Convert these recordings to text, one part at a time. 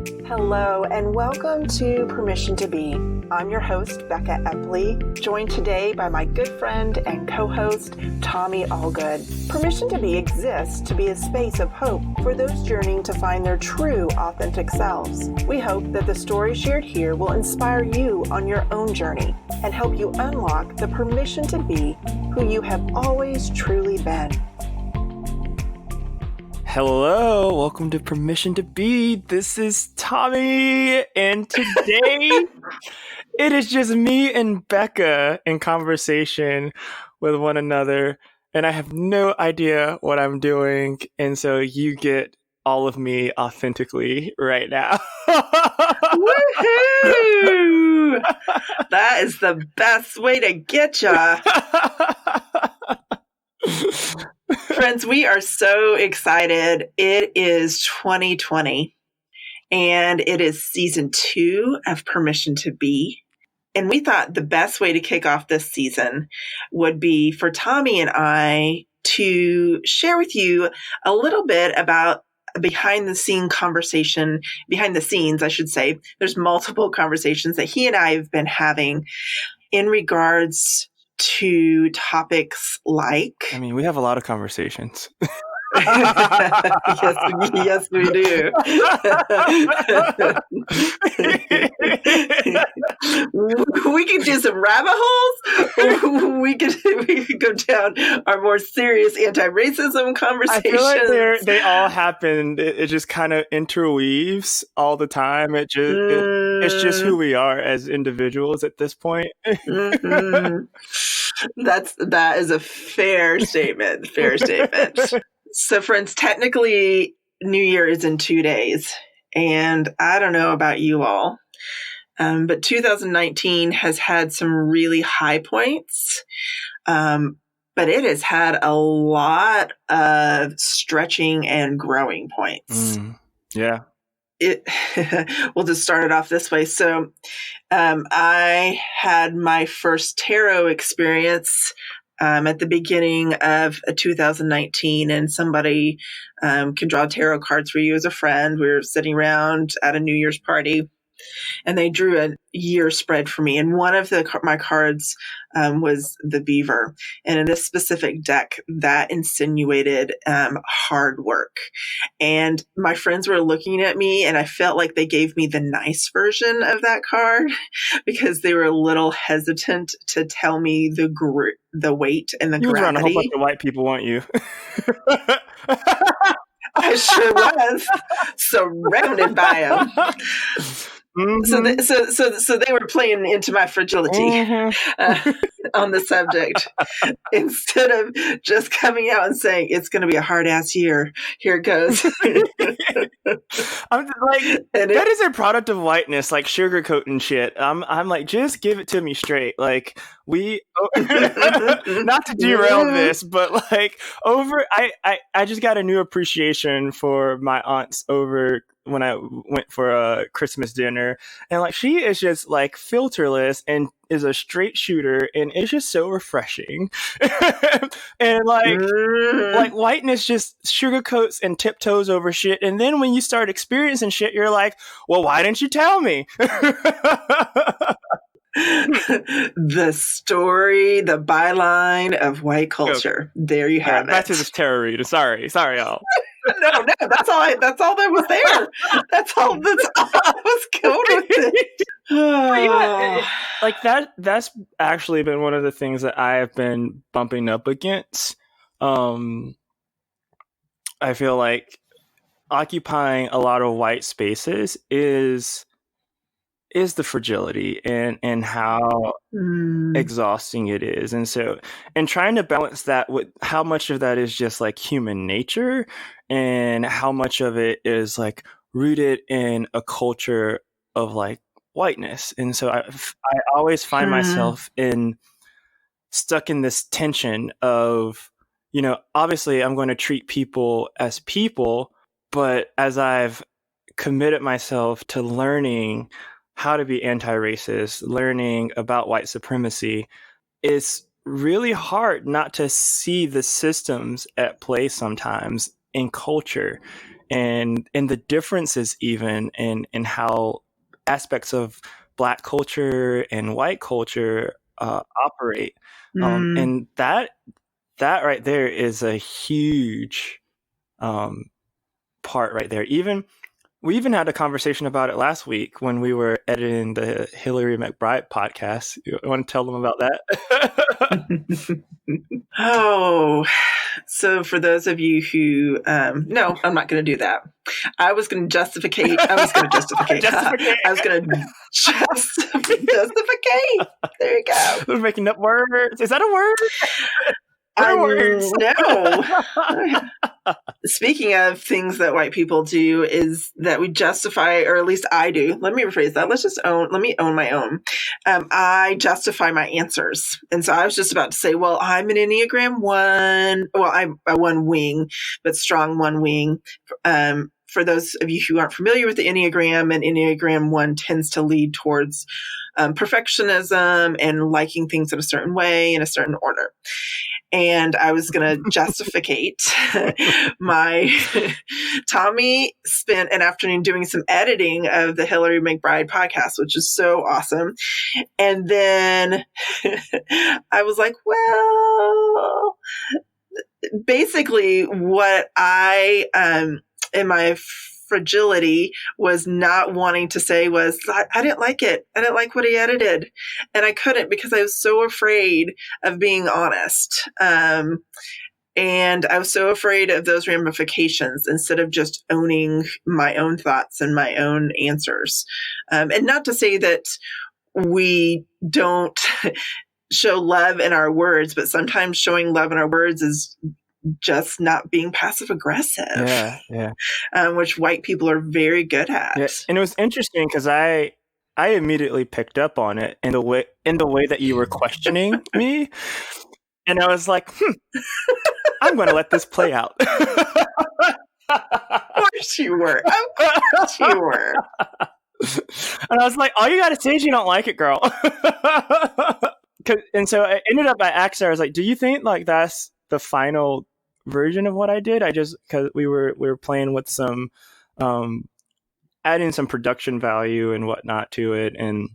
Hello, and welcome to Permission to Be. I'm your host, Becka Epley, joined today by my good friend and co-host, Tommy Algood. Permission to Be exists to be a space of hope for those journeying to find their true, authentic selves. We hope that the story shared here will inspire you on your own journey and help you unlock the permission to be who you have always truly been. Hello, welcome to Permission to Be. This is Tommy, and today it is just me and Becca in conversation with one another, and I have no idea what I'm doing, and so you get all of me authentically right now. Woohoo! That is the best way to get ya. Friends, we are so excited. It is 2020 and it is season 2 of Permission to Be. And we thought the best way to kick off this season would be for Tommy and I to share with you a little bit about behind the scenes, I should say. There's multiple conversations that he and I have been having in regards to topics like... I mean, we have a lot of conversations. yes, we do. We could do some rabbit holes. We could go down our more serious anti-racism conversations. I feel like they all happen. It just kind of interweaves all the time. It's just who we are as individuals at this point. Mm-hmm. That is a fair statement. Fair statement. So, friends, technically, New Year is in 2 days, and I don't know about you all, but 2019 has had some really high points, but it has had a lot of stretching and growing points. Yeah. We'll just start it off this way. So, I had my first tarot experience at the beginning of 2019, and somebody can draw tarot cards for you as a friend. We were sitting around at a New Year's party, and they drew a year spread for me. And one of my cards was the beaver. And in this specific deck, that insinuated hard work. And my friends were looking at me, and I felt like they gave me the nice version of that card because they were a little hesitant to tell me the weight and the You was around a whole bunch gravity. of white people, weren't you? I sure was surrounded by them. Mm-hmm. So they were playing into my fragility on the subject. Instead of just coming out and saying, it's going to be a hard ass year, here it goes. I'm like, that is a product of whiteness, like sugarcoating shit. I'm like, just give it to me straight. Like, not to derail this, but like I just got a new appreciation for my aunts over when I went for a Christmas dinner, and like she is just like filterless and is a straight shooter, and it's just so refreshing. And like whiteness just sugarcoats and tiptoes over shit, and then when you start experiencing shit, you're like, well, why didn't you tell me? The story, the byline of white culture. There you have it. Back to this tarot reader. Sorry, y'all. No, that's all that was there. That's all I was going with it. Like that's actually been one of the things that I have been bumping up against. I feel like occupying a lot of white spaces is the fragility and how exhausting it is. And so, and trying to balance that with how much of that is just like human nature and how much of it is like rooted in a culture of like whiteness. And so I always find myself stuck in this tension of, you know, obviously I'm going to treat people as people, but as I've committed myself to learning how to be anti-racist, learning about white supremacy, it's really hard not to see the systems at play sometimes in culture. and the differences even in how aspects of Black culture and white culture operate. And that right there is a huge part right there. We even had a conversation about it last week when we were editing the Hillary McBride podcast. You want to tell them about that? Oh, so for those of you who, no, I'm not going to do that. I was going to justify. I was going to justify. I was going to justify. There you go. We're making up words. Is that a word? No. Speaking of things that white people do is that we justify, or at least I do. Let me rephrase that. Let me own my own. I justify my answers. And so I was just about to say, well, I'm an Enneagram 1. Well, I'm a 1 wing, but strong 1 wing. For those of you who aren't familiar with the Enneagram, and Enneagram 1 tends to lead towards perfectionism and liking things in a certain way, in a certain order. And I was going to justificate my Tommy spent an afternoon doing some editing of the Hillary McBride podcast, which is so awesome. And then I was like, well, basically what I, in my fragility was not wanting to say was, I didn't like it. I didn't like what he edited. And I couldn't because I was so afraid of being honest. And I was so afraid of those ramifications instead of just owning my own thoughts and my own answers. And not to say that we don't show love in our words, but sometimes showing love in our words is just not being passive aggressive. Which white people are very good at. Yeah. And it was interesting because I immediately picked up on it in the way that you were questioning me, and I was like, I'm going to let this play out. Of course you were. Of course you were. And I was like, all you got to say is you don't like it, girl. And so I ended up, I asked her, I was like, do you think like that's the final version of what I did? Because we were playing with some, adding some production value and whatnot to it. And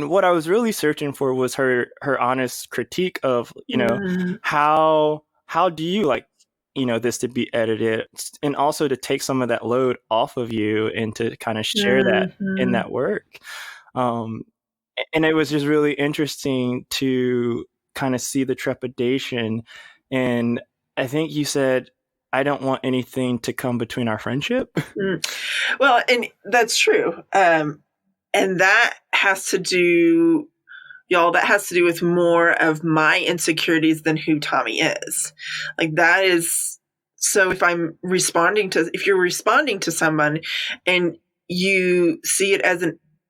what I was really searching for was her honest critique of, how do you like, this to be edited, and also to take some of that load off of you and to kind of share that in that work. And it was just really interesting to kind of see the trepidation. And I think you said, I don't want anything to come between our friendship. Well, and that's true. And that has to do, y'all, that has to do with more of my insecurities than who Tommy is. Like that is, so if you're responding to someone and you see it as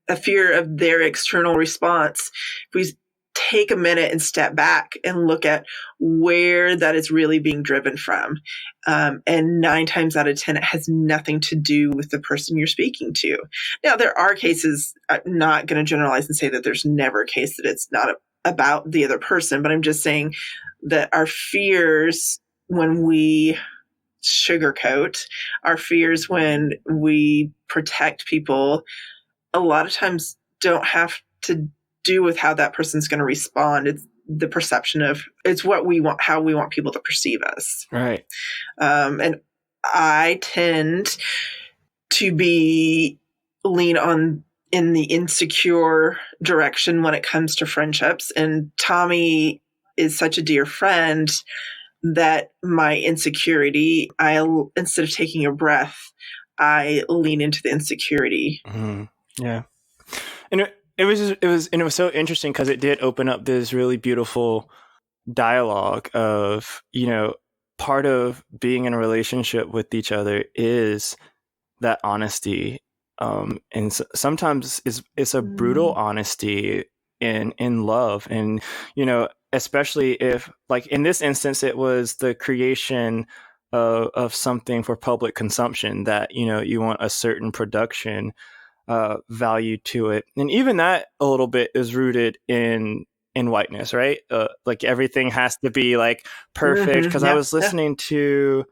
a fear of their external response, if we take a minute and step back and look at where that is really being driven from. And 9 times out of 10, it has nothing to do with the person you're speaking to. Now, there are cases, I'm not going to generalize and say that there's never a case that it's not about the other person, but I'm just saying that our fears when we sugarcoat, our fears when we protect people, a lot of times don't have to do with how that person's going to respond. It's the perception of, it's what we want, how we want people to perceive us. Right. And I tend to lean on in the insecure direction when it comes to friendships. And Tommy is such a dear friend that my insecurity, instead of taking a breath, I lean into the insecurity. Mm-hmm. Yeah. And it was so interesting because it did open up this really beautiful dialogue of, part of being in a relationship with each other is that honesty. And sometimes it's a brutal honesty in love. And, especially if, like in this instance, it was the creation of something for public consumption that, you want a certain production value to it. And even that a little bit is rooted in whiteness, right? Like everything has to be like perfect. Because I was listening to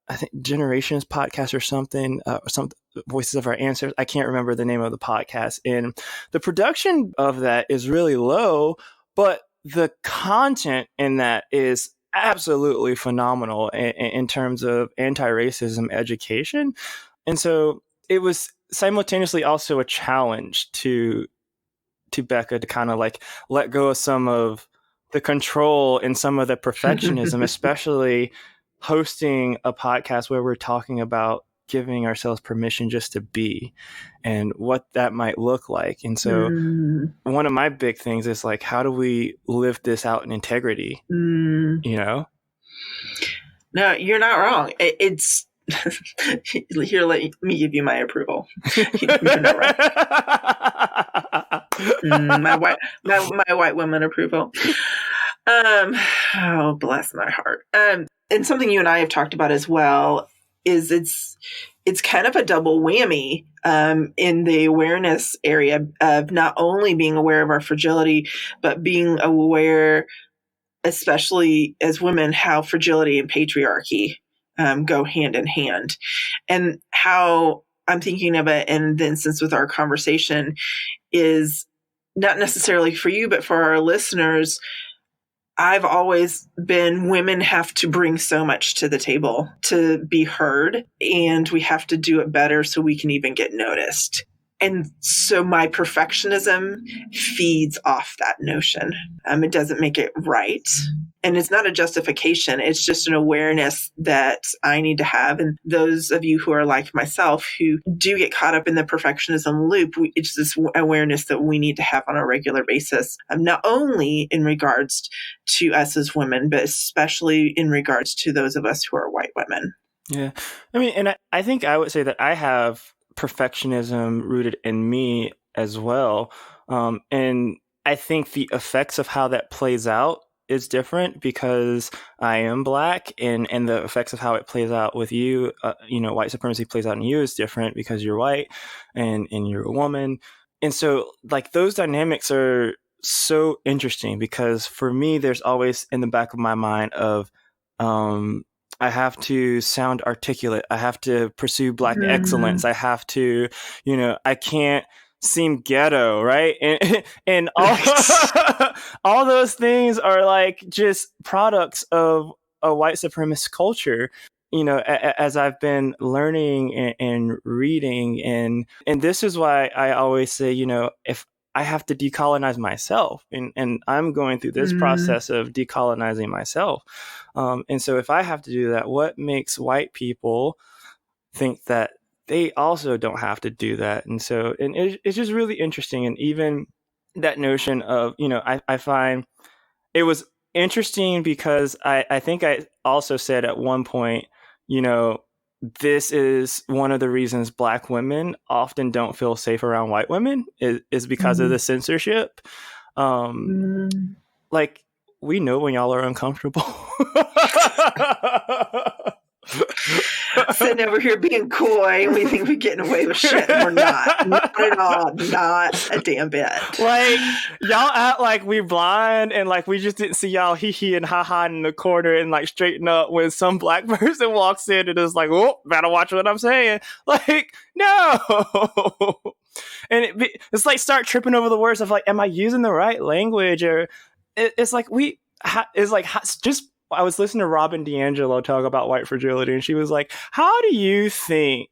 I think Generations podcast or something, some Voices of Our Ancestors. I can't remember the name of the podcast. And the production of that is really low, but the content in that is absolutely phenomenal in terms of anti-racism education. And so it was simultaneously also a challenge to Becka to kind of like let go of some of the control and some of the perfectionism, especially hosting a podcast where we're talking about giving ourselves permission just to be and what that might look like. And so one of my big things is like, how do we live this out in integrity? You know? No, you're not wrong. It's here, let me give you my approval. You're not wrong. My white woman approval. Oh, bless my heart. And something you and I have talked about as well is it's kind of a double whammy in the awareness area of not only being aware of our fragility, but being aware, especially as women, how fragility and patriarchy go hand in hand, and how I'm thinking of it in the instance with our conversation is not necessarily for you, but for our listeners. I've always been, women have to bring so much to the table to be heard, and we have to do it better so we can even get noticed. And so my perfectionism feeds off that notion. It doesn't make it right. And it's not a justification. It's just an awareness that I need to have. And those of you who are like myself, who do get caught up in the perfectionism loop, it's this awareness that we need to have on a regular basis, not only in regards to us as women, but especially in regards to those of us who are white women. Yeah. I mean, and I think I would say that I have perfectionism rooted in me as well. And I think the effects of how that plays out is different because I am Black, and the effects of how it plays out with you, white supremacy plays out in you is different because you're white and you're a woman. And so like those dynamics are so interesting because for me, there's always in the back of my mind of, I have to sound articulate. I have to pursue Black excellence. I have to, I can't seem ghetto, right? And all, all those things are like just products of a white supremacist culture. As I've been learning and reading, and this is why I always say, if I have to decolonize myself, and I'm going through this process of decolonizing myself. And so if I have to do that, what makes white people think that they also don't have to do that? And so, and it's just really interesting. And even that notion of, I find it was interesting because I think I also said at one point, this is one of the reasons Black women often don't feel safe around white women is because of the censorship. Like, we know when y'all are uncomfortable. Sitting over here being coy, and we think we're getting away with shit. We're not. Not at all. Not a damn bit. Like, y'all act like we blind and like we just didn't see y'all hee and ha in the corner and like straighten up when some Black person walks in and is like, oh, better watch what I'm saying. Like, no. And it's like start tripping over the words of like, am I using the right language? Or it's like I was listening to Robin DiAngelo talk about white fragility, and she was like, how do you think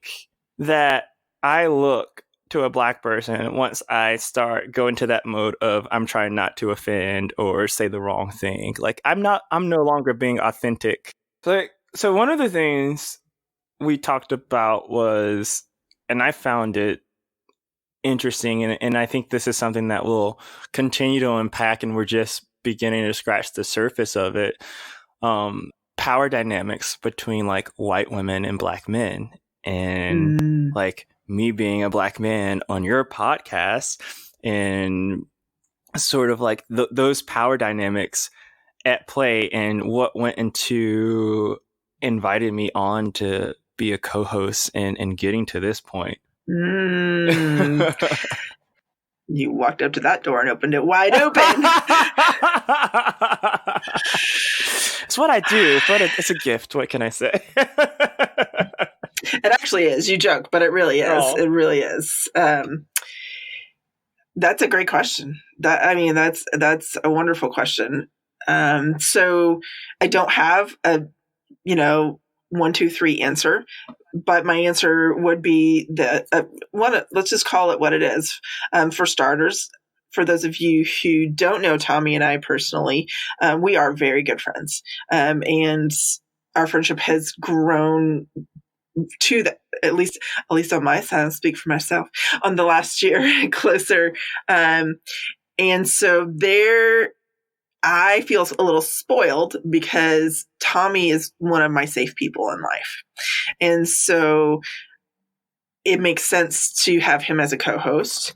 that I look to a Black person once I start going to that mode of I'm trying not to offend or say the wrong thing? Like, I'm no longer being authentic. So one of the things we talked about was, and I found it interesting, and I think this is something that will continue to unpack, and we're just beginning to scratch the surface of it. Power dynamics between like white women and Black men, and like me being a Black man on your podcast, and sort of like those power dynamics at play, and what went into inviting me on to be a co-host and getting to this point. You walked up to that door and opened it wide open. It's what I do, but it's a gift. What can I say? It actually is. You joke, but it really is. Oh. It really is. That's a great question. That's a wonderful question. So I don't have a, 1, 2, 3 answer, but my answer would be let's just call it what it is. For starters, for those of you who don't know Tommy and I personally, we are very good friends. And our friendship has grown to the, at least on my side, I'll speak for myself, on the last year closer. And so there, I feel a little spoiled because Tommy is one of my safe people in life. And so it makes sense to have him as a co-host.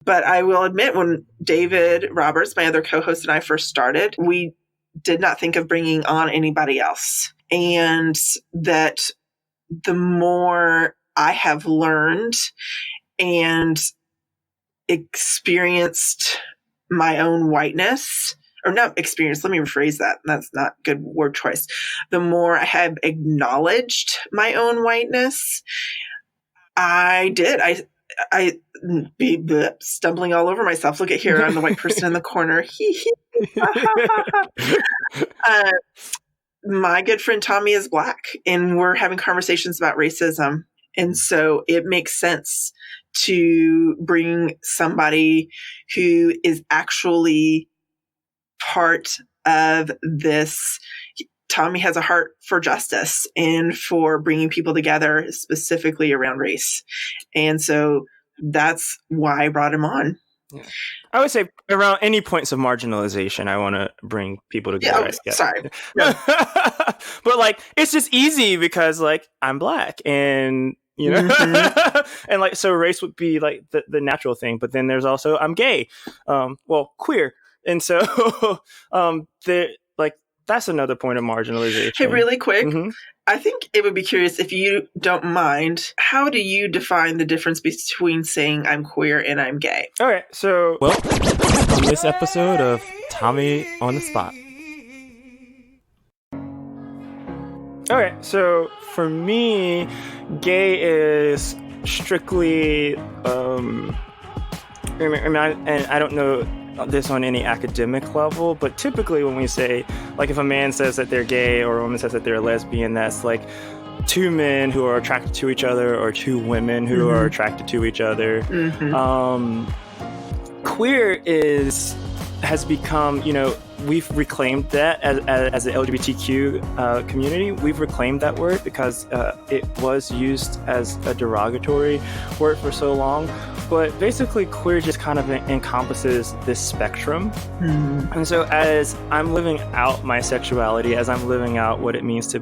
But I will admit, when David Roberts, my other co-host, and I first started, we did not think of bringing on anybody else. And that the more I have learned and experienced my own whiteness, or not experienced, let me rephrase that. That's not good word choice. The more I have acknowledged my own whiteness, I be stumbling all over myself. Look at here, I'm the white person in the corner. My good friend Tommy is Black, and we're having conversations about racism. And so it makes sense to bring somebody who is actually part of this. Tommy has a heart for justice and for bringing people together, specifically around race. And so that's why I brought him on. Yeah. I would say around any points of marginalization, I want to bring people together. Yeah, sorry. No. But like, it's just easy because like I'm Black and, mm-hmm. And like, so race would be like the natural thing. But then there's also, I'm gay, queer. And so that's another point of marginalization. Hey, really quick. Mm-hmm. I think it would be curious, if you don't mind, how do you define the difference between saying I'm queer and I'm gay? Okay, so on this episode of Tommy on the Spot. Okay, so for me, gay is strictly, and I don't know this on any academic level, but typically when we say, like, if a man says that they're gay or a woman says that they're lesbian, that's like two men who are attracted to each other or two women who mm-hmm. are attracted to each other. Mm-hmm. Queer has become, we've reclaimed that as the LGBTQ community. We've reclaimed that word because it was used as a derogatory word for so long. But basically, queer just kind of encompasses this spectrum. Mm. And so as I'm living out my sexuality, as I'm living out what it means to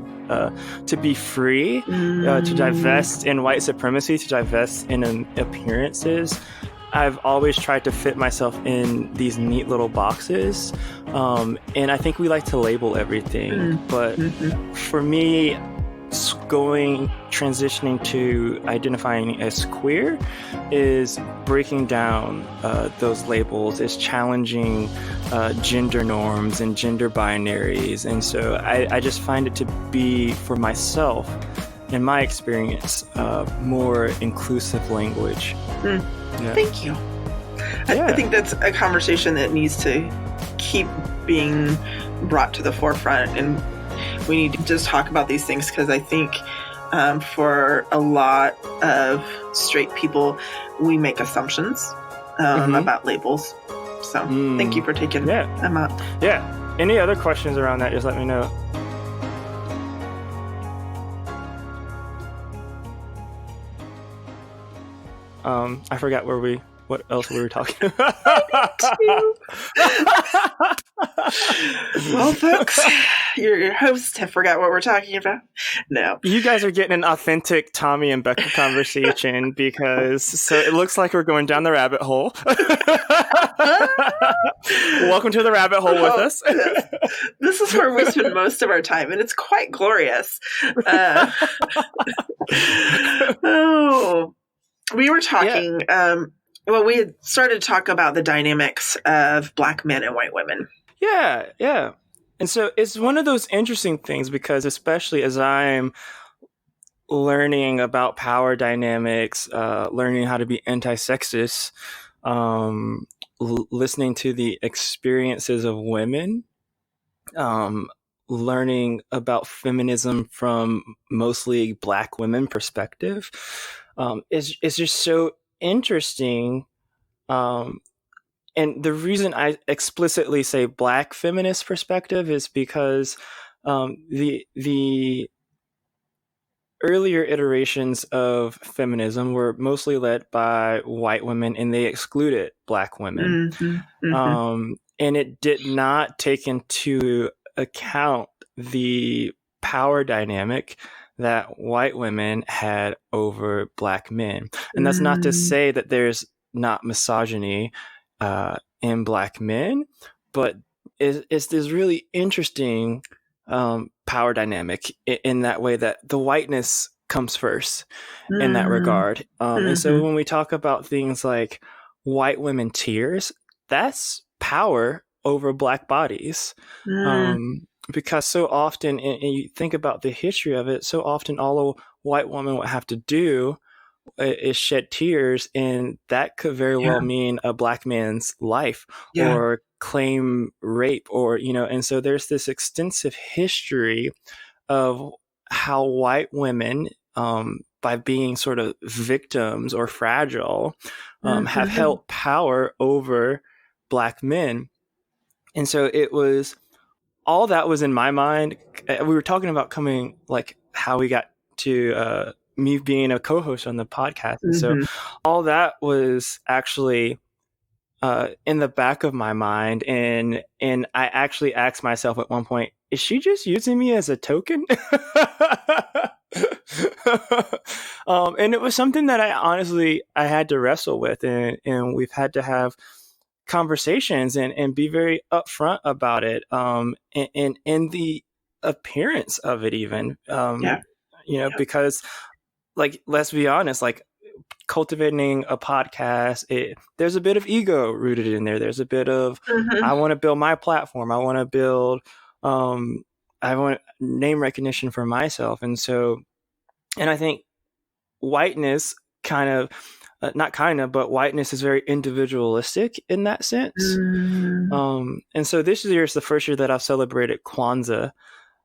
be free, to divest in white supremacy, to divest in appearances, I've always tried to fit myself in these neat little boxes. And I think we like to label everything. But mm-hmm. for me, transitioning to identifying as queer is breaking down those labels, is challenging gender norms and gender binaries. And so I just find it to be, for myself, in my experience, more inclusive language. Yeah. Thank you. I think that's a conversation that needs to keep being brought to the forefront, and we need to just talk about these things, because I think for a lot of straight people, we make assumptions mm-hmm. about labels. So thank you for taking them out. Yeah. Any other questions around that, just let me know. I forgot what else we were talking about. Well, folks, your hosts have forgot what we're talking about. No. You guys are getting an authentic Tommy and Becka conversation, so it looks like we're going down the rabbit hole. Welcome to the rabbit hole with us. This is where we spend most of our time, and it's quite glorious. We were talking, we had started to talk about the dynamics of Black men and white women. Yeah. And so it's one of those interesting things because especially as I'm learning about power dynamics, learning how to be anti-sexist, listening to the experiences of women, um, learning about feminism from mostly Black women perspective, is just so interesting. And the reason I explicitly say Black feminist perspective is because the earlier iterations of feminism were mostly led by white women, and they excluded Black women. And it did not take into account the power dynamic that white women had over Black men. And that's not to say that there's not misogyny in Black men, but it's this really interesting power dynamic in that way that the whiteness comes first in that regard. And so when we talk about things like white women tears, that's power over Black bodies. Because so often, and you think about the history of it, so often all a white woman would have to do is shed tears, and that could very well mean a Black man's life or claim rape, or, and so there's this extensive history of how white women, by being sort of victims or fragile, have held power over Black men. And so it was all that was in my mind. We were talking about like how we got to me being a co-host on the podcast. And so all that was actually in the back of my mind. And I actually asked myself at one point, is she just using me as a token? And it was something that I had to wrestle with, and we've had to have conversations and be very upfront about it. And the appearance of it even, because like, let's be honest, like cultivating a podcast, there's a bit of ego rooted in there. There's a bit of, I want to build my platform. I want to build, I want name recognition for myself. And so, and I think whiteness but whiteness is very individualistic in that sense. And so this year is the first year that I've celebrated Kwanzaa.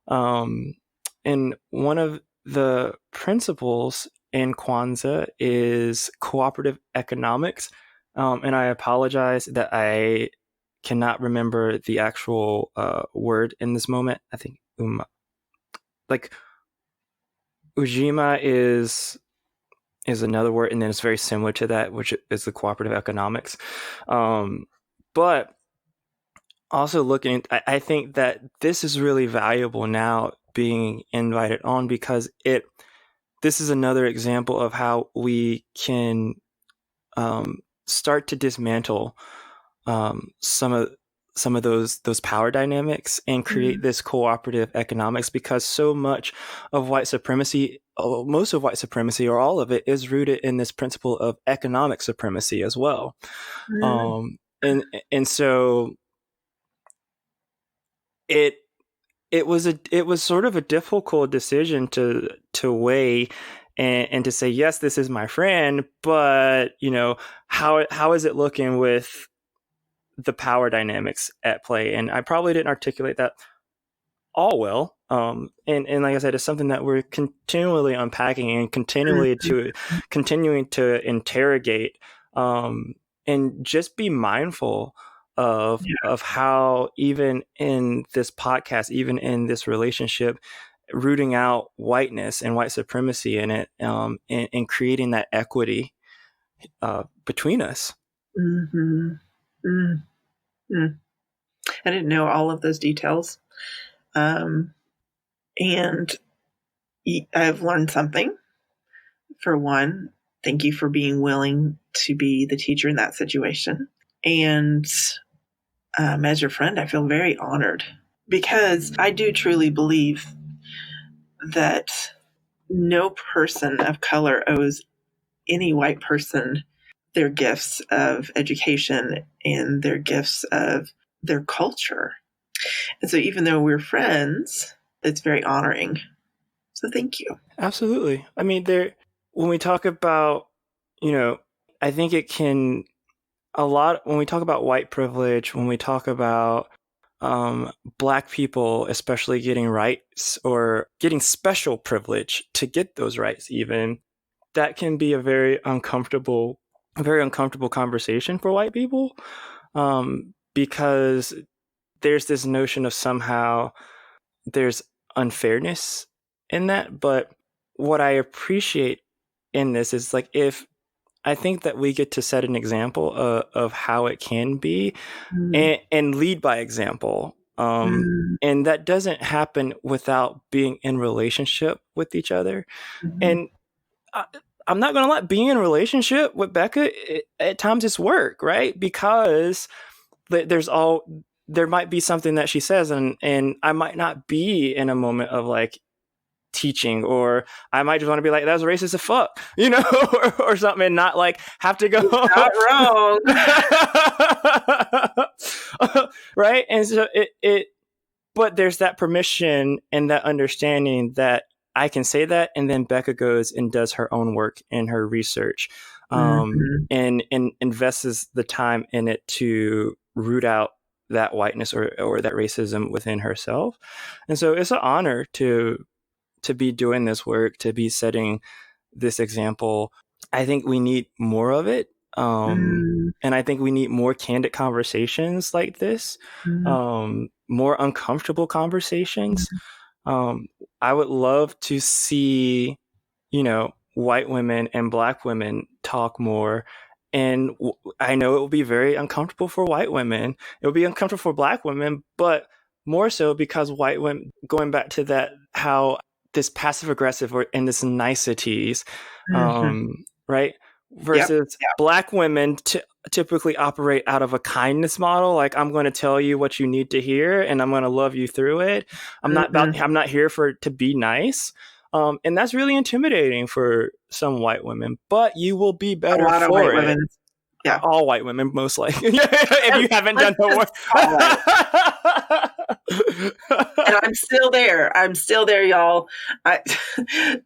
And one of the principles in Kwanzaa is cooperative economics. And I apologize that I cannot remember the actual word in this moment. I think Ujima is another word, and then it's very similar to that, which is the cooperative economics. But also I think that this is really valuable now being invited on, because this is another example of how we can start to dismantle some of those power dynamics and create this cooperative economics, because so much of white supremacy, most of white supremacy, or all of it, is rooted in this principle of economic supremacy as well. And so it was sort of a difficult decision to weigh and to say, yes, this is my friend, but how is it looking with the power dynamics at play? And I probably didn't articulate that all well. And like I said, it's something that we're continually unpacking and continuing to interrogate, and just be mindful of how, even in this podcast, even in this relationship, rooting out whiteness and white supremacy in it, and creating that equity between us. I didn't know all of those details. And I've learned something. For one, thank you for being willing to be the teacher in that situation. And as your friend, I feel very honored, because I do truly believe that no person of color owes any white person their gifts of education and their gifts of their culture. And so even though we're friends, it's very honoring. So thank you. Absolutely. I mean, when we talk about, I think it can when we talk about white privilege, when we talk about Black people, especially getting rights or getting special privilege to get those rights, even that can be a very uncomfortable conversation for white people, because there's this notion of somehow there's unfairness in that. But what I appreciate in this is like, if I think that we get to set an example of how it can be, and lead by example. And that doesn't happen without being in relationship with each other. And I'm not going to lie, being in a relationship with Becka, at times it's work, right? Because there might be something that she says, and I might not be in a moment of like teaching, or I might just want to be like, that was racist as fuck, or something, and not like have to go. Not wrong. Right. And so but there's that permission and that understanding that I can say that, and then Becka goes and does her own work in her research, and invests the time in it to root out that whiteness or that racism within herself. And so it's an honor to be doing this work, to be setting this example. I think we need more of it. And I think we need more candid conversations like this, more uncomfortable conversations. I would love to see, white women and Black women talk more. And I know it will be very uncomfortable for white women. It will be uncomfortable for Black women, but more so because white women, going back to that, how this passive aggressive and this niceties, right? Versus Black women typically operate out of a kindness model. Like, I'm going to tell you what you need to hear, and I'm going to love you through it. I'm not here to be nice. And that's really intimidating for some white women, but you will be better for white it. Women. Yeah. All white women, most likely. If you haven't done the work. And I'm still there, y'all.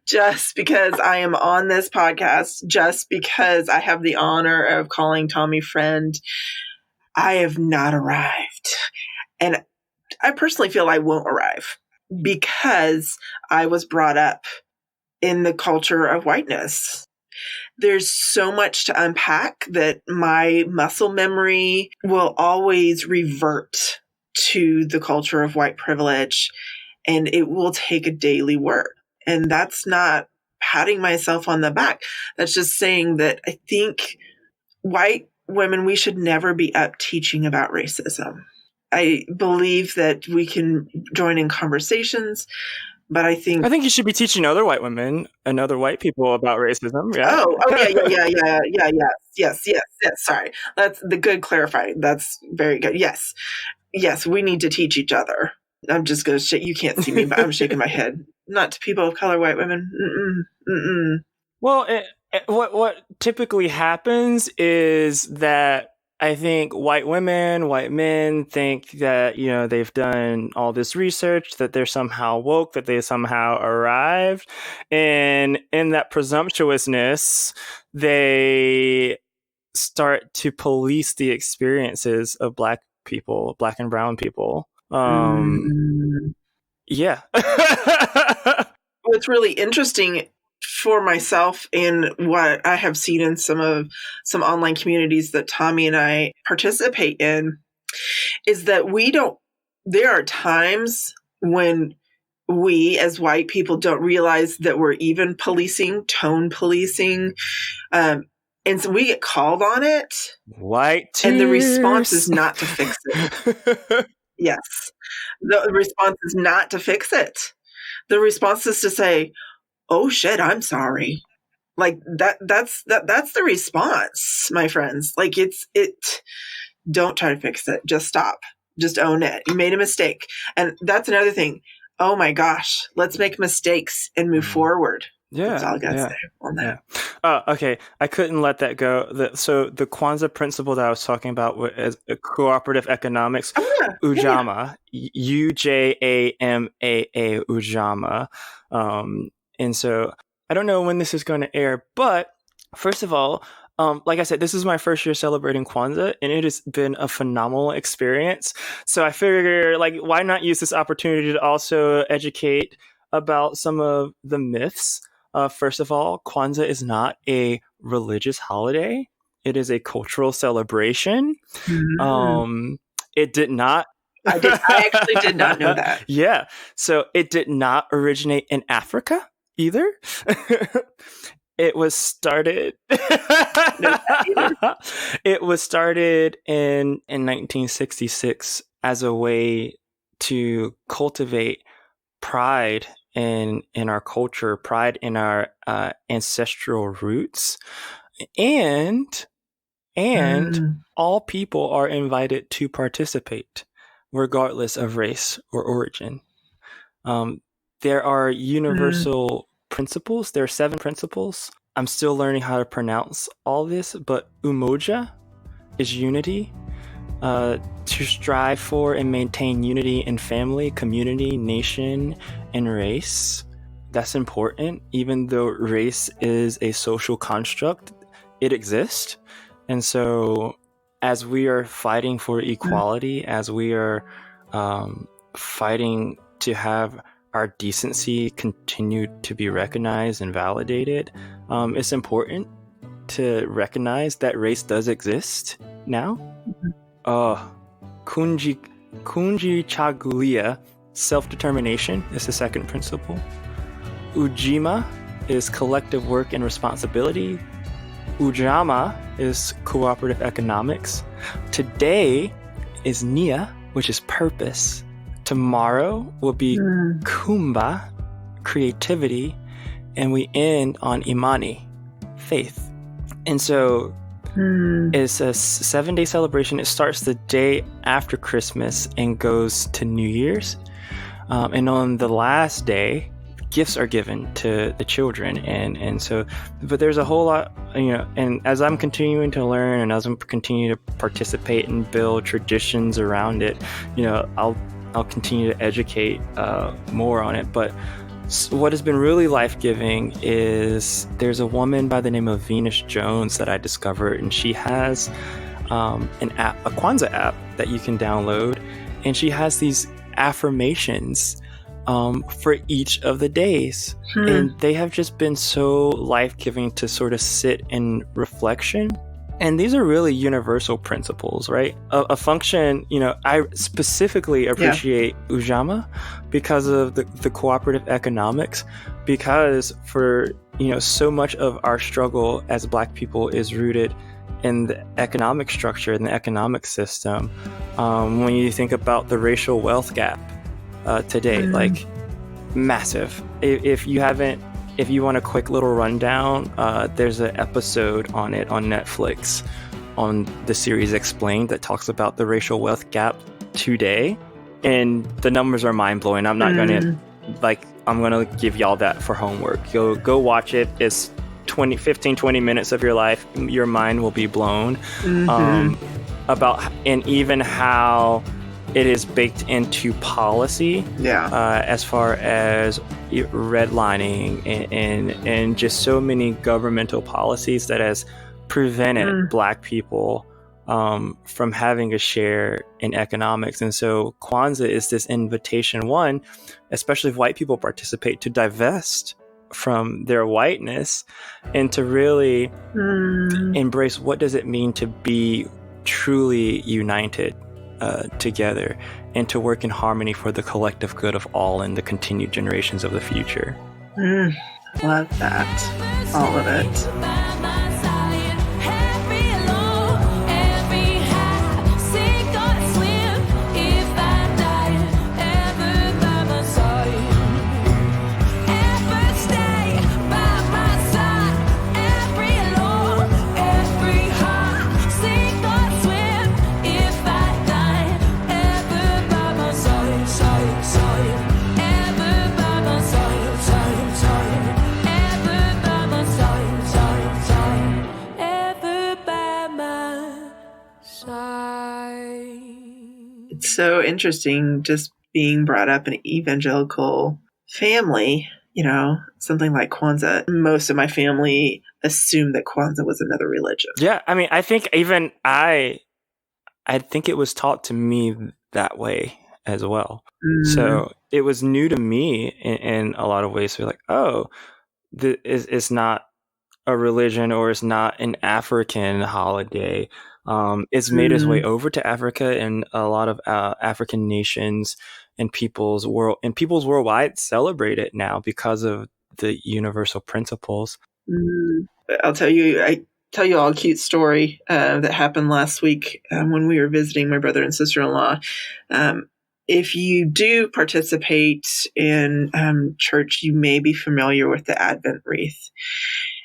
Just because I am on this podcast, just because I have the honor of calling Tommy friend, I have not arrived. And I personally feel I won't arrive because I was brought up in the culture of whiteness. There's so much to unpack that my muscle memory will always revert to the culture of white privilege, and it will take a daily work. And that's not patting myself on the back. That's just saying that I think white women, we should never be up teaching about racism. I believe that we can join in conversations, but I think you should be teaching other white women and other white people about racism. Yeah. Yes. Sorry, that's the good clarifying. That's very good. Yes, we need to teach each other. I'm just gonna shake. You can't see me, but I'm shaking my head. Not to people of color, white women. Well, what typically happens is that I think white women, white men think that, they've done all this research, that they're somehow woke, that they somehow arrived. And in that presumptuousness, they start to police the experiences of Black people, Black and brown people. Yeah. What's really interesting for myself and what I have seen in some online communities that Tommy and I participate in is that there are times when we as white people don't realize that we're even tone policing. And so we get called on it. White tears. And the response is not to fix it. Yes. The response is not to fix it. The response is to say, oh shit, I'm sorry. Like that's the response, my friends. Like don't try to fix it. Just stop. Just own it. You made a mistake. And that's another thing. Oh my gosh, let's make mistakes and move forward. Yeah. That's all I got to say on that. Oh, okay. I couldn't let that go. So the Kwanzaa principle that I was talking about was cooperative economics, Oh, yeah. Ujamaa, Ujamaa, Ujamaa. And so I don't know when this is going to air, but first of all, like I said, this is my first year celebrating Kwanzaa, and it has been a phenomenal experience. So I figure, like, why not use this opportunity to also educate about some of the myths. First of all, Kwanzaa is not a religious holiday. It is a cultural celebration. It did not. I actually did not know that. Yeah. So it did not originate in Africa either. It was started. It was started in 1966 as a way to cultivate pride in our culture, pride in our ancestral roots, and all people are invited to participate, regardless of race or origin. There are universal principles. There are 7 principles. I'm still learning how to pronounce all this, but umoja is unity. To strive for and maintain unity in family, community, nation, and race. That's important. Even though race is a social construct, it exists. And so as we are fighting for equality, as we are fighting to have our decency continue to be recognized and validated, it's important to recognize that race does exist now. Kunji Chagulia, self-determination, is the second principle. Ujima is collective work and responsibility. Ujamaa is cooperative economics. Today is Nia, which is purpose. Tomorrow will be Kumba, creativity. And we end on Imani, faith. And so it's a 7-day celebration. It starts the day after Christmas and goes to New Year's. And on the last day, gifts are given to the children. And so, but there's a whole lot, and as I'm continuing to learn and as I'm continuing to participate and build traditions around it, I'll continue to educate more on it. But what has been really life-giving is there's a woman by the name of Venus Jones that I discovered, and she has an app, a Kwanzaa app that you can download, and she has these affirmations for each of the days, and they have just been so life-giving to sort of sit in reflection. And these are really universal principles, right? A function, I specifically appreciate Ujamaa because of the cooperative economics, because for, so much of our struggle as Black people is rooted in the economic structure and the economic system. When you think about the racial wealth gap today, like massive. If you want a quick little rundown, there's an episode on it on Netflix on the series Explained that talks about the racial wealth gap today. And the numbers are mind-blowing. I'm not going to, I'm going to give y'all that for homework. Go watch it. It's 15, 20 minutes of your life. Your mind will be blown about, and even how it is baked into policy, as far as redlining and just so many governmental policies that has prevented Black people from having a share in economics. And so Kwanzaa is this invitation, one, especially if white people participate, to divest from their whiteness and to really embrace what does it mean to be truly united together and to work in harmony for the collective good of all and the continued generations of the future. Love that. All of it. so interesting just being brought up in an evangelical family, something like Kwanzaa. Most of my family assumed that Kwanzaa was another religion. Yeah, I mean, I think even I think it was taught to me that way as well. So it was new to me in a lot of ways. So like, oh, it's not a religion, or it's not an African holiday. It's made its way over to Africa, and a lot of African nations and peoples worldwide celebrate it now because of the universal principles. I tell you all a cute story that happened last week when we were visiting my brother and sister-in-law. If you do participate in church, you may be familiar with the Advent wreath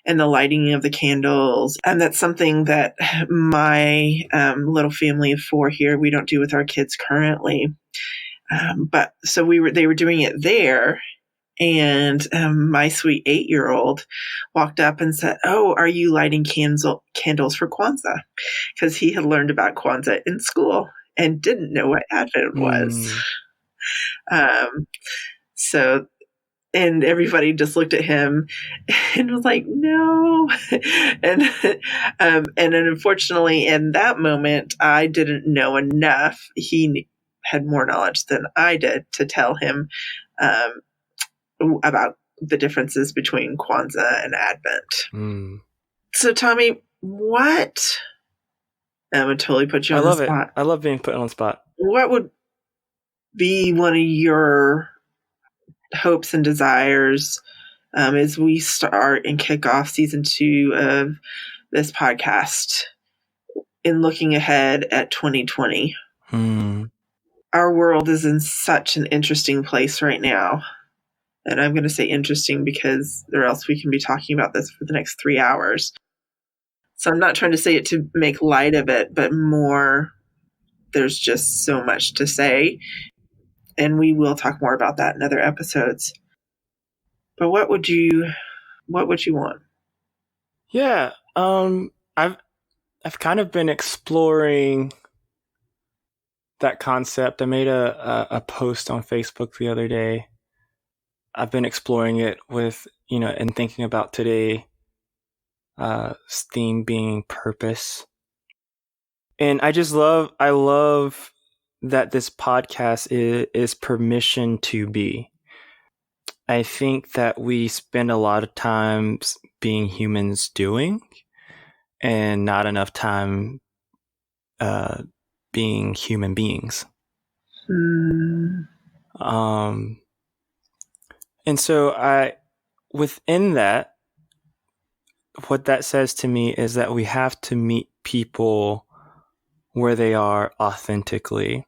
and the lighting of the candles. And that's something that my little family of 4 here, we don't do with our kids currently. But so they were doing it there. And my sweet 8-year-old walked up and said, "Oh, are you lighting candles for Kwanzaa?" Because he had learned about Kwanzaa in school and didn't know what Advent was. So, and everybody just looked at him and was like, "No." And then unfortunately, in that moment, I didn't know enough. He had more knowledge than I did to tell him about the differences between Kwanzaa and Advent. So, Tommy, what? I'm going to totally put you on the spot. I love being put on the spot. What would be one of your hopes and desires as we start and kick off season 2 of this podcast in looking ahead at 2020? Our world is in such an interesting place right now. And I'm going to say interesting because or else we can be talking about this for the next 3 hours. So I'm not trying to say it to make light of it, but more, there's just so much to say. And we will talk more about that in other episodes. But what would you want? Yeah. I've kind of been exploring that concept. I made a post on Facebook the other day. I've been exploring it with, and thinking about today, theme being purpose. And I love that this podcast is permission to be. I think that we spend a lot of time being humans doing, and not enough time being human beings. And so within that, what that says to me is that we have to meet people where they are authentically.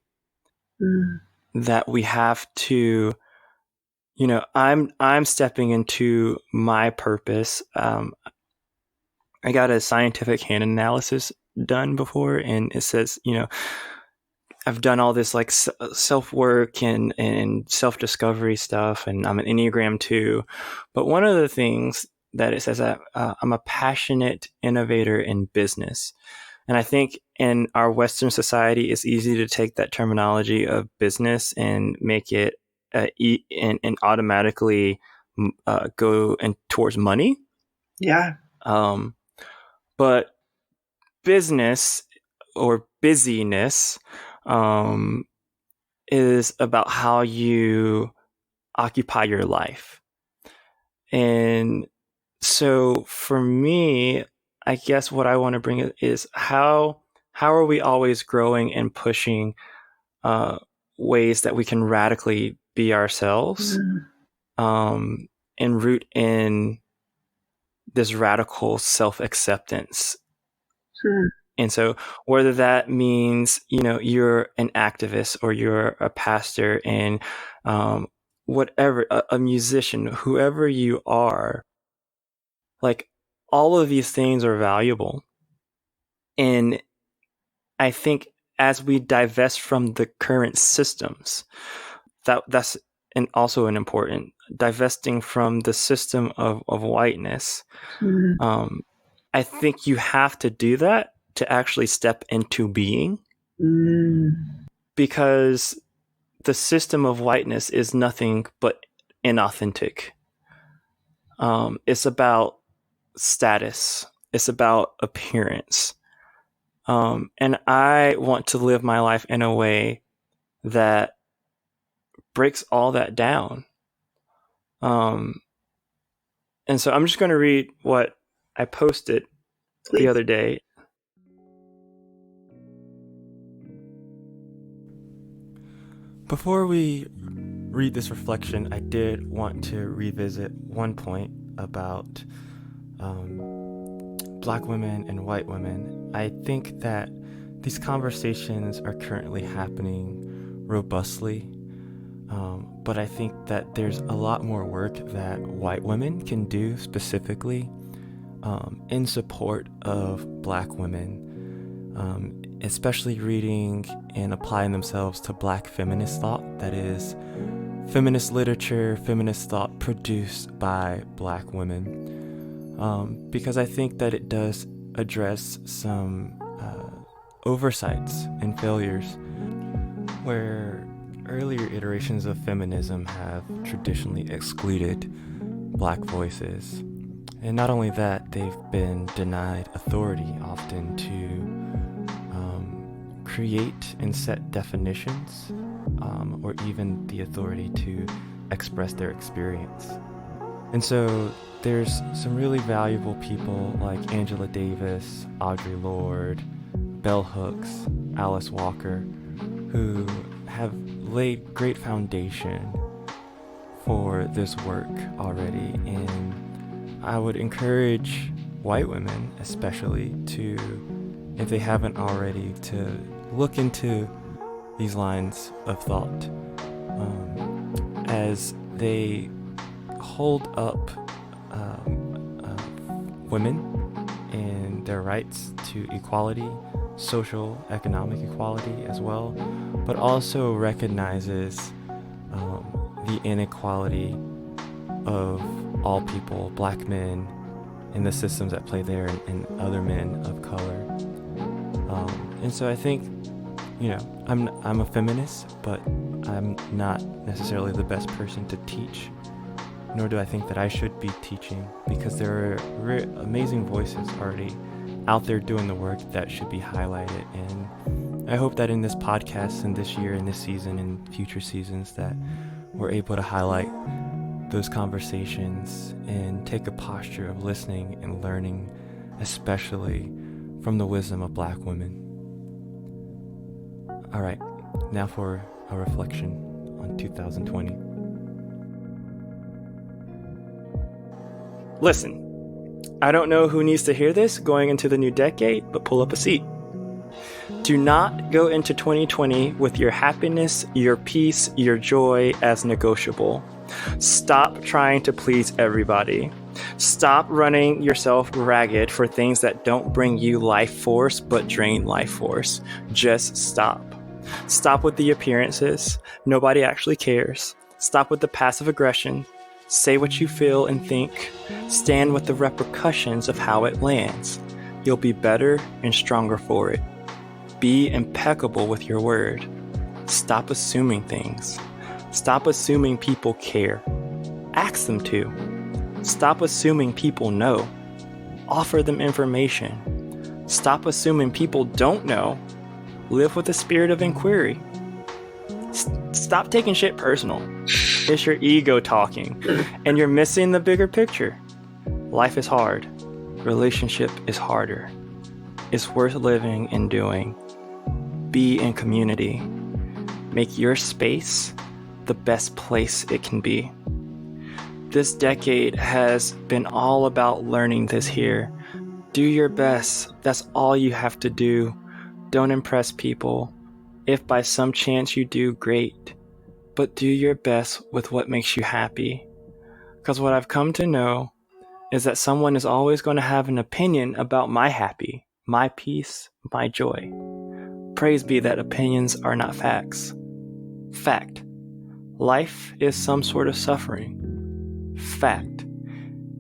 That we have to, I'm stepping into my purpose. I got a scientific hand analysis done before, and it says, I've done all this like self work and self discovery stuff, and I'm an Enneagram 2. But one of the things that it says that I'm a passionate innovator in business. And I think in our Western society, it's easy to take that terminology of business and make it and automatically go towards money. Yeah. But business or busyness is about how you occupy your life. And so for me, I guess what I want to bring is how are we always growing and pushing ways that we can radically be ourselves and root in this radical self-acceptance. And so whether that means, you're an activist or you're a pastor and whatever, a musician, whoever you are, like all of these things are valuable. And I think as we divest from the current systems, that's also an important divesting from the system of whiteness. I think you have to do that to actually step into being. because the system of whiteness is nothing but inauthentic. It's about status. It's about appearance. And I want to live my life in a way that breaks all that down. And so I'm just going to read what I posted the other day. Before we read this reflection, I did want to revisit one point about Black women and white women. I think that these conversations are currently happening robustly, but I think that there's a lot more work that white women can do specifically in support of Black women, especially reading and applying themselves to Black feminist thought, that is, feminist literature, feminist thought produced by Black women. Because I think that it does address some oversights and failures where earlier iterations of feminism have traditionally excluded Black voices. And not only that, they've been denied authority often to create and set definitions, or even the authority to express their experience. And so there's some really valuable people like Angela Davis, Audre Lorde, Bell Hooks, Alice Walker, who have laid great foundation for this work already. And I would encourage white women especially to, if they haven't already, to look into these lines of thought as they hold up women and their rights to equality, social, economic equality as well, but also recognizes the inequality of all people, Black men, and the systems that play there, and other men of color. And so I think, I'm a feminist, but I'm not necessarily the best person to teach, nor do I think that I should be teaching, because there are amazing voices already out there doing the work that should be highlighted. And I hope that in this podcast and this year and this season and future seasons that we're able to highlight those conversations and take a posture of listening and learning, especially from the wisdom of Black women. All right, now for a reflection on 2020. Listen, I don't know who needs to hear this going into the new decade, but pull up a seat. Do not go into 2020 with your happiness, your peace, your joy as negotiable. Stop trying to please everybody. Stop running yourself ragged for things that don't bring you life force but drain life force. Just stop. Stop with the appearances. Nobody actually cares. Stop with the passive aggression. Say what you feel and think. Stand with the repercussions of how it lands. You'll be better and stronger for it. Be impeccable with your word. Stop assuming things. Stop assuming people care. Ask them to. Stop assuming people know. Offer them information. Stop assuming people don't know. Live with a spirit of inquiry. Stop taking shit personal. It's your ego talking, and you're missing the bigger picture. Life is hard. Relationship is harder. It's worth living and doing. Be in community. Make your space the best place it can be. This decade has been all about learning this here. Do your best. That's all you have to do. Don't impress people. If by some chance you do, great. But do your best with what makes you happy. Because what I've come to know is that someone is always going to have an opinion about my happy, my peace, my joy. Praise be that opinions are not facts. Fact. Life is some sort of suffering. Fact.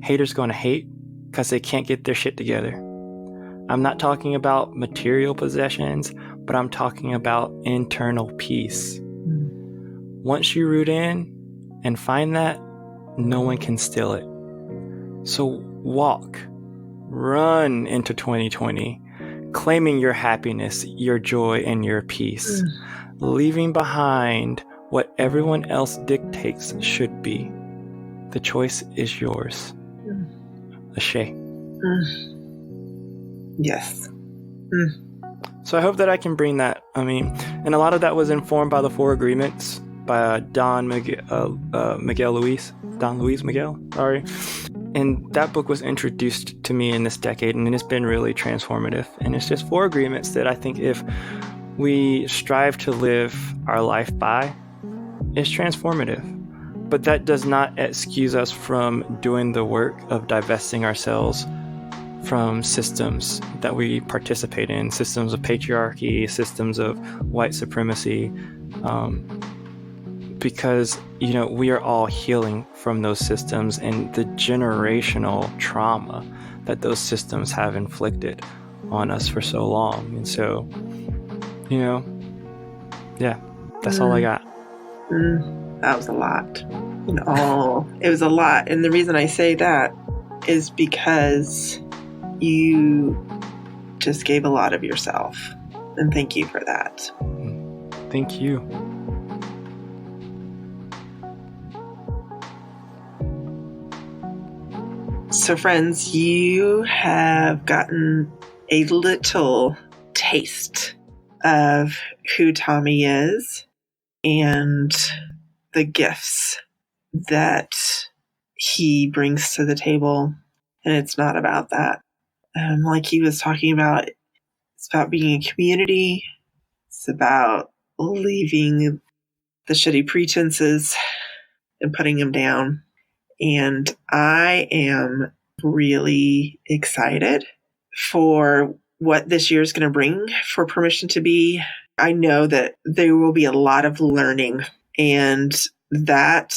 Haters going to hate because they can't get their shit together. I'm not talking about material possessions, but I'm talking about internal peace. Once you root in and find that, no one can steal it. So run into 2020, claiming your happiness, your joy, and your peace, leaving behind what everyone else dictates should be. The choice is yours. Ashe. Yes. So I hope that I can bring that. And a lot of that was informed by the Four Agreements by Don Luis Miguel. Sorry. And that book was introduced to me in this decade, and it's been really transformative. And it's just 4 agreements that I think if we strive to live our life by, it's transformative. But that does not excuse us from doing the work of divesting ourselves from systems that we participate in, systems of patriarchy, systems of white supremacy, because, we are all healing from those systems and the generational trauma that those systems have inflicted on us for so long. And so, that's all I got. That was a lot. It was a lot. And the reason I say that is because you just gave a lot of yourself. And thank you for that. Thank you. So, friends, you have gotten a little taste of who Tommy is and the gifts that he brings to the table. And it's not about that. Like he was talking about, it's about being a community. It's about leaving the shitty pretenses and putting them down. And I am really excited for what this year is going to bring for Permission to Be. I know that there will be a lot of learning, and that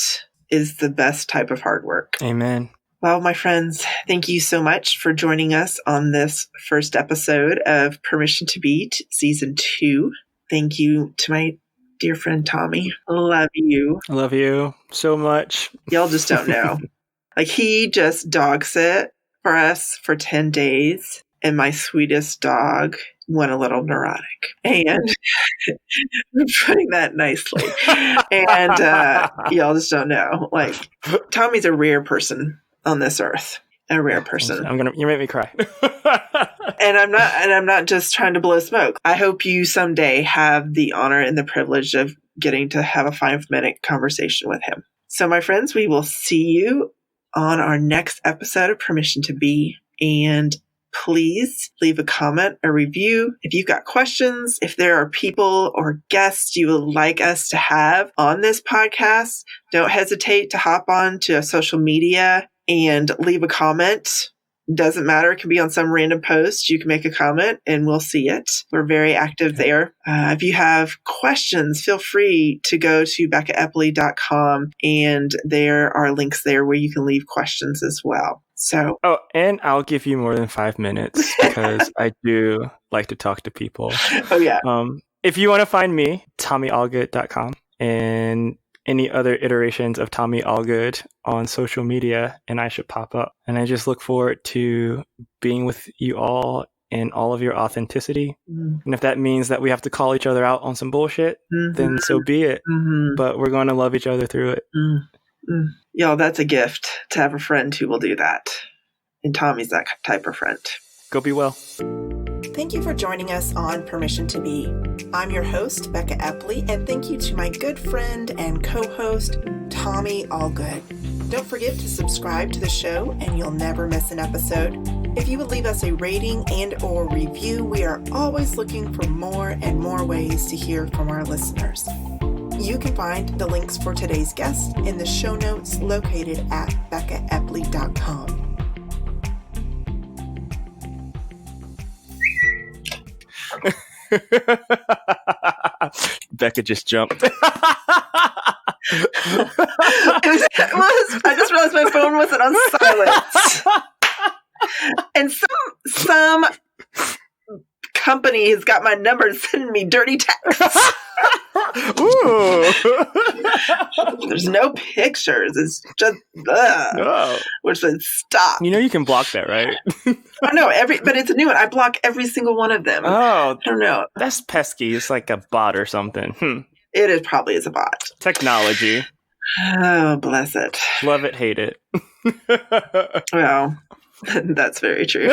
is the best type of hard work. Amen. Well, my friends, thank you so much for joining us on this first episode of Permission to Be, Season 2. Thank you to my dear friend Tommy. Love you. I love you so much. Y'all just don't know. He just dog sit for us for 10 days, and my sweetest dog went a little neurotic. And putting that nicely. And y'all just don't know. Tommy's a rare person on this earth. A rare person. You make me cry. And I'm not just trying to blow smoke. I hope you someday have the honor and the privilege of getting to have a 5-minute conversation with him. So, my friends, we will see you on our next episode of Permission to Be. And please leave a comment, a review. If you've got questions, if there are people or guests you would like us to have on this podcast, don't hesitate to hop on to social media and leave a comment. Doesn't matter. It can be on some random post. You can make a comment and we'll see it. We're very active there. If you have questions, feel free to go to beckaepley.com, and there are links there where you can leave questions as well. So, and I'll give you more than 5 minutes because I do like to talk to people. Oh, yeah. If you want to find me, TommyAllgood.com, and any other iterations of Tommy Algood on social media, and I should pop up. And I just look forward to being with you all in all of your authenticity. And if that means that we have to call each other out on some bullshit, then so be it. But we're going to love each other through it. Y'all, that's a gift to have a friend who will do that. And Tommy's that type of friend. Go be well. Thank you for joining us on Permission to Be. I'm your host, Becka Epley, and thank you to my good friend and co-host, Tommy Algood. Don't forget to subscribe to the show and you'll never miss an episode. If you would leave us a rating and or review, we are always looking for more and more ways to hear from our listeners. You can find the links for today's guest in the show notes located at beckaepley.com. Becka just jumped. It was. I just realized my phone wasn't on silence. And some company has got my number sending me dirty texts. Ooh. There's no pictures. It's just, Oh. which said stop. You know you can block that, right? I know but it's a new one. I block every single one of them. Oh, I don't know. that's pesky. It's like a bot or something. It is probably is a bot. Technology. Oh, bless it. Love it, hate it. Well, that's very true.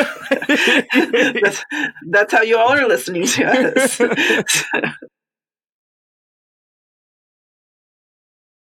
that's how you all are listening to us.